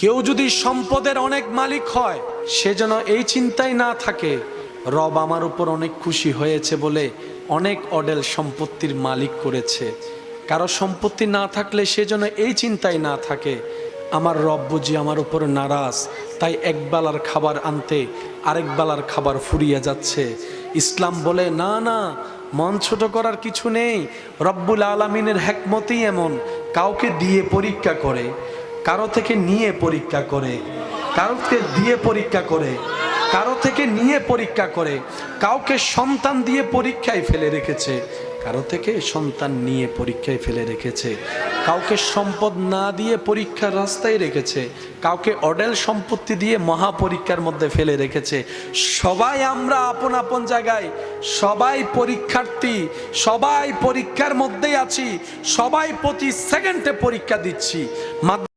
কেউ যদি সম্পদের অনেক মালিক হয়, সে যেন এই চিন্তায় না থাকে রব আমার উপর অনেক খুশি হয়েছে বলে অনেক অডেল সম্পত্তির মালিক করেছে। কারো সম্পত্তি না থাকলে সে যেন এই চিন্তায় না থাকে আমার রব বুঝি আমার উপর নারাজ, তাই এক বেলার খাবার আনতে আরেক বেলার খাবার ফুরিয়ে যাচ্ছে। ইসলাম বলে না না, মন ছোট করার কিছু নেই। রব্বুল আলামিনের হিকমতই এমন, কাউকে দিয়ে পরীক্ষা করে, কারো থেকে নিয়ে পরীক্ষা করে, কাউকে দিয়ে পরীক্ষা করে, কারো থেকে নিয়ে পরীক্ষা করে। কাউকে সন্তান দিয়ে পরীক্ষায় ফেলে রেখেছে, কারো থেকে সন্তান নিয়ে পরীক্ষায় ফেলে রেখেছে। কাউকে সম্পদ না দিয়ে পরীক্ষার রাস্তায় রেখেছে, কাউকে অডেল সম্পত্তি দিয়ে মহা পরীক্ষার মধ্যে ফেলে রেখেছে। সবাই আমরা আপন আপন জায়গায়, সবাই পরীক্ষার্থী, সবাই পরীক্ষার মধ্যেই আছি, সবাই প্রতি সেকেন্ডে পরীক্ষা দিচ্ছি।